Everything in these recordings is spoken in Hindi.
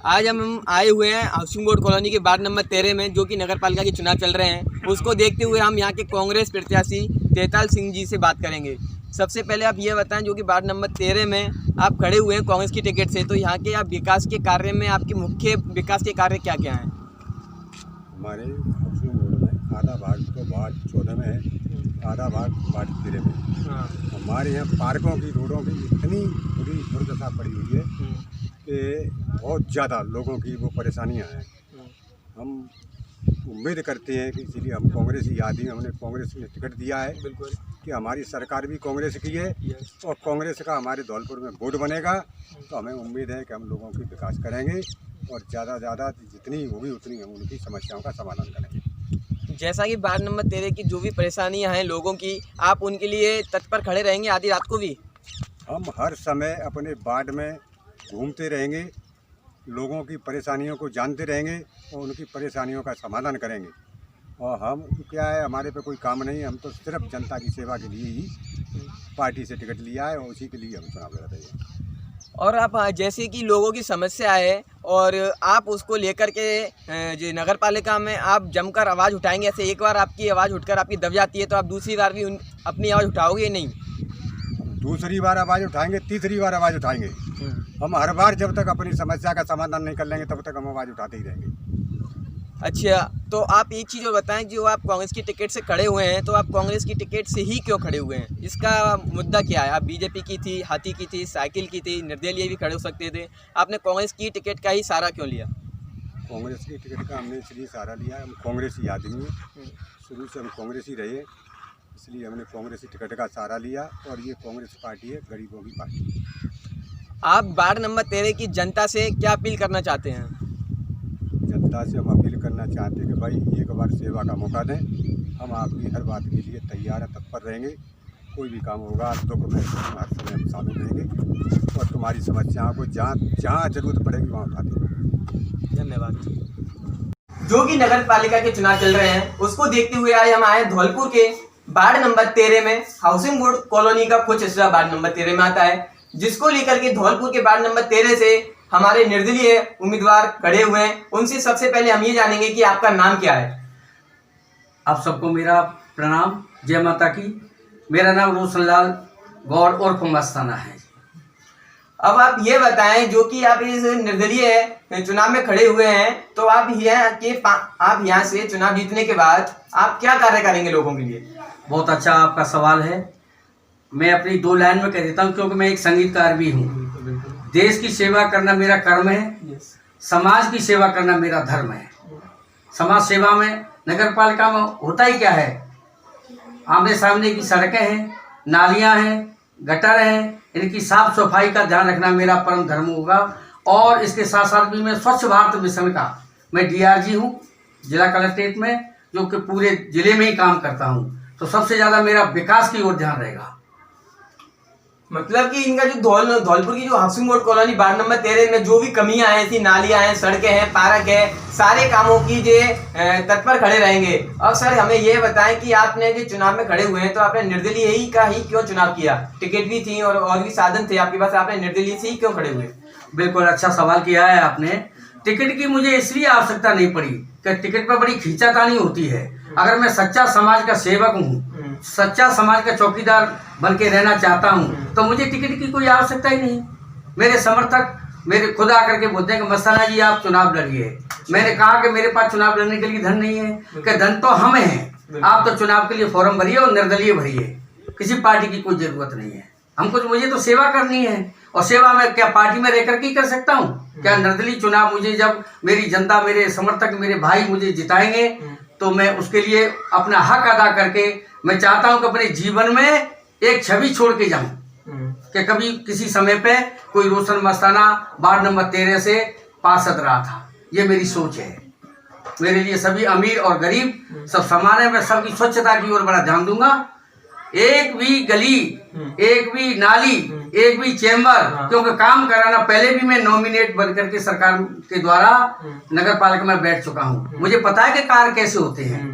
आज हम आए हुए हैं हाउसिंग बोर्ड कॉलोनी के वार्ड नंबर 13 में, जो कि नगर पालिका के चुनाव चल रहे हैं। उसको देखते हुए हम यहाँ के कांग्रेस प्रत्याशी तेताल सिंह जी से बात करेंगे। सबसे पहले आप ये बताएं, जो कि वार्ड नंबर 13 में आप खड़े हुए हैं कांग्रेस की टिकट से, तो यहाँ के आप विकास के कार्य में आपके मुख्य विकास के कार्य क्या क्या हैं? हमारे हाउसिंग बोर्ड में आधा भाग तो वार्ड 14 में है, आधा भाग वार्ड 13 में। हमारे यहाँ पार्कों की, रोडों की इतनी बुरी दुर्दशा पड़ी हुई है कि बहुत ज़्यादा लोगों की वो परेशानियां हैं। हम उम्मीद करते हैं कि इसीलिए हम कांग्रेस ही आदमी, हमने कांग्रेस में टिकट दिया है। बिल्कुल कि हमारी सरकार भी कांग्रेस की है और कांग्रेस का हमारे धौलपुर में वोट बनेगा, तो हमें उम्मीद है कि हम लोगों की विकास करेंगे और ज़्यादा ज़्यादा जितनी होगी उतनी हम उनकी समस्याओं का समाधान करेंगे। जैसा कि वार्ड नंबर 13 की जो भी परेशानियां हैं लोगों की, आप उनके लिए तत्पर खड़े रहेंगे आधी रात को भी? हम हर समय अपने वार्ड में घूमते रहेंगे, लोगों की परेशानियों को जानते रहेंगे और उनकी परेशानियों का समाधान करेंगे। और हम क्या है, हमारे पे कोई काम नहीं है, हम तो सिर्फ जनता की सेवा के लिए ही पार्टी से टिकट लिया है और उसी के लिए हम चुनाव लड़ रहे हैं। और आप जैसे कि लोगों की समस्या है और आप उसको लेकर के जो नगर पालिका में आप जमकर आवाज़ उठाएंगे। ऐसे एक बार आपकी आवाज़ उठकर आपकी दब जाती है तो आप दूसरी बार भी अपनी आवाज़ उठाओगे नहीं? दूसरी बार आवाज़ उठाएंगे, तीसरी बार आवाज़ उठाएंगे। हम हर बार जब तक अपनी समस्या का समाधान नहीं कर लेंगे तब तक हम आवाज़ उठाते ही रहेंगे। अच्छा, तो आप एक चीज़ और बताएं, जो आप कांग्रेस की टिकट से खड़े हुए हैं, तो आप कांग्रेस की टिकट से ही क्यों खड़े हुए हैं? इसका मुद्दा क्या है? आप बीजेपी की थी, हाथी की थी, साइकिल की थी, निर्दलीय भी खड़े हो सकते थे, आपने कांग्रेस की टिकट का ही सहारा क्यों लिया? कांग्रेस की टिकट का हमने इसलिए सहारा लिया, हम कांग्रेस ही आदमी हैं, शुरू से हम कांग्रेस ही रहे, इसलिए हमने कांग्रेस की टिकट का सहारा लिया। और ये कांग्रेस पार्टी है, गरीबों की पार्टी। आप वार्ड नंबर 13 की जनता से क्या अपील करना चाहते हैं? जनता से हम अपील करना चाहते हैं कि भाई एक बार सेवा का मौका दें, हम आपकी हर बात के लिए तैयार हैं, तत्पर रहेंगे। कोई भी काम होगा, दुख में हर समय हम शामिल रहेंगे और तुम्हारी समस्याओं को जहाँ जरूरत पड़ेगी वहाँ उठाते रहेंगे। धन्यवाद। जो कि नगर पालिका के चुनाव चल रहे हैं, उसको देखते हुए आज हम आए धौलपुर के वार्ड नंबर 13 में। हाउसिंग बोर्ड कॉलोनी का कुछ हिस्सा वार्ड नंबर 13 में आता है, जिसको लेकर के धौलपुर के वार्ड नंबर 13 से हमारे निर्दलीय उम्मीदवार खड़े हुए हैं। उनसे सबसे पहले हम ये जानेंगे कि आपका नाम क्या है? आप सबको मेरा प्रणाम, जय माता की। मेरा नाम रोशनलाल गौड़ उर्फ मस्ताना है। अब आप ये बताएं, जो कि आप इस निर्दलीय चुनाव में खड़े हुए हैं, तो आप यहाँ से चुनाव जीतने के बाद आप क्या कार्य करेंगे लोगों के लिए? बहुत अच्छा आपका सवाल है। मैं अपनी 2 लाइन में कह देता हूँ, क्योंकि मैं एक संगीतकार भी हूँ। देश की सेवा करना मेरा कर्म है, समाज की सेवा करना मेरा धर्म है। समाज सेवा में नगर पालिका में होता ही क्या है, आमने सामने की सड़कें हैं, नालियां हैं, गटर हैं, इनकी साफ सफाई का ध्यान रखना मेरा परम धर्म होगा। और इसके साथ साथ भी मैं स्वच्छ भारत मिशन का मैं DRG हूँ जिला कलेक्ट्रेट में, जो कि पूरे जिले में ही काम करता हूँ। तो सबसे ज़्यादा मेरा विकास की ओर ध्यान रहेगा। मतलब कि इनका जो धौलपुर की जो housing board colony ward number 13 में जो भी कमियां हैं, ऐसी नालियां हैं, सड़कें हैं, पार्क है, सारे कामों की जो तत्पर खड़े रहेंगे। और सर हमें ये बताएं कि आपने जो चुनाव में खड़े हुए हैं, तो आपने निर्दलीय ही का ही क्यों चुनाव किया? टिकट भी थी और भी साधन थे आपके पास, आपने निर्दलीय से ही क्यों खड़े हुए? बिल्कुल अच्छा सवाल किया है आपने। टिकट की मुझे इसलिए आवश्यकता नहीं पड़ी कि टिकट पर बड़ी खींचातानी होती है। अगर मैं सच्चा समाज का सेवक हूँ, सच्चा समाज का चौकीदार बन के रहना चाहता हूँ, तो मुझे टिकट की कोई आवश्यकता ही नहीं। मेरे समर्थक मेरे खुद आकर के बोलते हैं कि मस्ताना जी आप चुनाव लड़िए। मैंने कहा कि मेरे पास चुनाव लड़ने के लिए धन नहीं है, कि धन तो हमें है, आप तो चुनाव के लिए फॉर्म भरिए और निर्दलीय भरिए, किसी पार्टी की कोई जरूरत नहीं है। मुझे तो सेवा करनी है, और सेवा में क्या पार्टी में रहकर के कर सकता हूँ? क्या निर्दलीय चुनाव मुझे, जब मेरी जनता, मेरे समर्थक, मेरे भाई मुझे जिताएंगे, तो मैं उसके लिए अपना हक अदा करके मैं चाहता हूं कि अपने जीवन में एक छवि छोड़ के जाऊं, कि कभी किसी समय पे कोई रोशन मस्ताना वार्ड नंबर 13 से पार्षद रहा था। ये मेरी सोच है। मेरे लिए सभी अमीर और गरीब सब समान है। मैं सबकी स्वच्छता की ओर बड़ा ध्यान दूंगा। एक भी गली, एक भी नाली, एक भी चेंबर, क्योंकि काम कराना, पहले भी मैं नॉमिनेट बनकर के सरकार के द्वारा नगर पालिका में बैठ चुका हूँ। मुझे पता है कि कार्य कैसे होते हैं,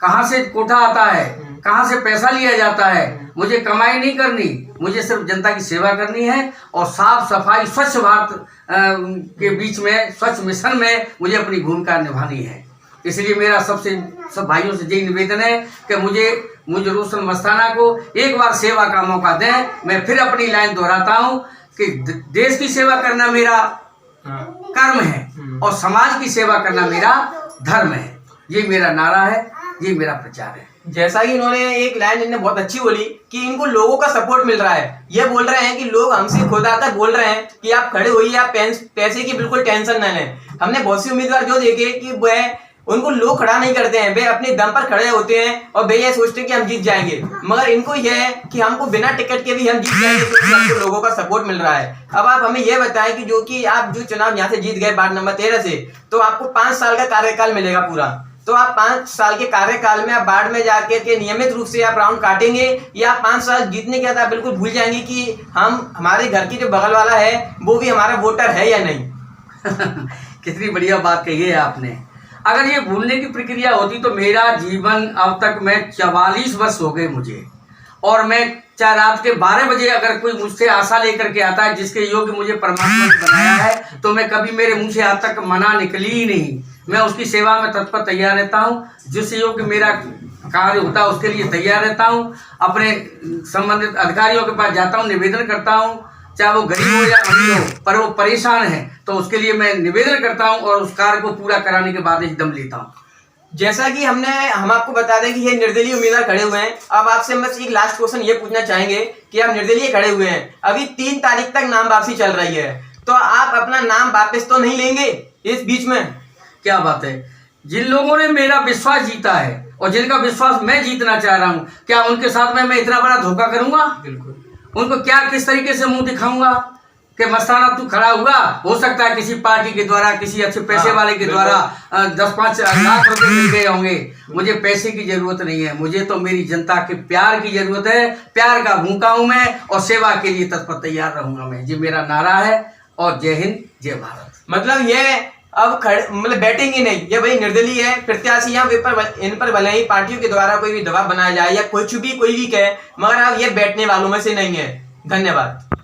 कहाँ से कोटा आता है, कहाँ से पैसा लिया जाता है। मुझे कमाई नहीं करनी, मुझे सिर्फ जनता की सेवा करनी है और साफ सफाई स्वच्छ भारत के बीच में, स्वच्छ मिशन में मुझे अपनी भूमिका निभानी है। इसलिए मेरा सब भाइयों से यही निवेदन है कि मुझे रोशन मस्ताना को एक बार सेवा का मौका दें। मैं फिर अपनी लाइन दोहराता हूँ कि देश की सेवा करना मेरा कर्म है और समाज की सेवा करना मेरा धर्म है। ये मेरा नारा है, ये मेरा प्रचार है। जैसा कि इन्होंने एक लाइन इन्होंने बहुत अच्छी बोली कि इनको लोगों का सपोर्ट मिल रहा है। ये बोल रहे हैं कि लोग हमसे खुद आकर बोल रहे हैं कि आप खड़े होइए, आप पैसे की बिल्कुल टेंशन न लें। हमने बहुत सी उम्मीदवार जो देखे कि वह उनको लोग खड़ा नहीं करते हैं, वे अपने दम पर खड़े होते हैं और वे ये सोचते हैं कि हम जीत जाएंगे, मगर इनको यह है कि हमको बिना टिकट के भी हम जीत जाएंगे क्योंकि हमको लोगों का सपोर्ट मिल रहा है। अब आप हमें यह बताएं कि जो कि आप जो चुनाव यहाँ से जीत गए वार्ड नंबर 13 से, तो आपको 5 साल का कार्यकाल मिलेगा पूरा। तो आप 5 साल के कार्यकाल में आप बाढ़ में जाके के नियमित रूप से आप राउंड काटेंगे या 5 साल जीतने के बाद आप बिल्कुल भूल जाएंगे कि हमारे घर की जो बगल वाला है वो भी हमारा वोटर है या नहीं। कितनी बढ़िया बात कही है आपने। अगर ये भूलने की प्रक्रिया होती तो मेरा जीवन अब तक मैं 44 वर्ष हो गए मुझे, और मैं चाहे रात के 12 बजे अगर कोई मुझसे आशा लेकर के आता है जिसके योग्य मुझे परमात्मा ने बनाया है, तो मैं कभी मेरे मुंह से आज तक मना निकली ही नहीं। मैं उसकी सेवा में तत्पर तैयार रहता हूँ, जिस योग्य मेरा कार्य होता है उसके लिए तैयार रहता हूँ। अपने संबंधित अधिकारियों के पास जाता हूँ, निवेदन करता हूँ, चाहे वो गरीब हो या अमीर हो, पर वो परेशान है तो उसके लिए मैं निवेदन करता हूँ और उस कार्य को पूरा कराने के बाद एकदम लेता हूँ। जैसा कि हम आपको बता दें कि ये निर्दलीय उम्मीदवार खड़े हुए हैं। अब आपसे बस एक लास्ट क्वेश्चन ये पूछना चाहेंगे कि आप निर्दलीय खड़े हुए हैं, अभी 3 तारीख तक नाम वापसी चल रही है, तो आप अपना नाम वापस तो नहीं लेंगे इस बीच में? क्या बात है, जिन लोगों ने मेरा विश्वास जीता है और जिनका विश्वास मैं जीतना चाह रहा हूँ, क्या उनके साथ में मैं इतना बड़ा धोखा करूंगा? बिल्कुल। उनको उनको क्या किस तरीके से मुंह दिखाऊंगा कि मस्ताना तू खड़ा हुआ? हो सकता है किसी पार्टी के द्वारा, किसी अच्छे पैसे वाले के द्वारा 10-5 लाख रुपए मिल गए होंगे। मुझे पैसे की जरूरत नहीं है, मुझे तो मेरी जनता के प्यार की जरूरत है। प्यार का भूखा हूं मैं और सेवा के लिए तत्पर तैयार रहूंगा मैं। ये मेरा नारा है। और जय हिंद, जय भारत। मतलब ये अब मतलब बैटिंग ही नहीं, ये भाई निर्दलीय है प्रत्याशी। इन पर भले ही पार्टियों के द्वारा कोई भी दबाव बनाया जाए या कोई भी कहे, मगर अब ये बैठने वालों में से नहीं है। धन्यवाद।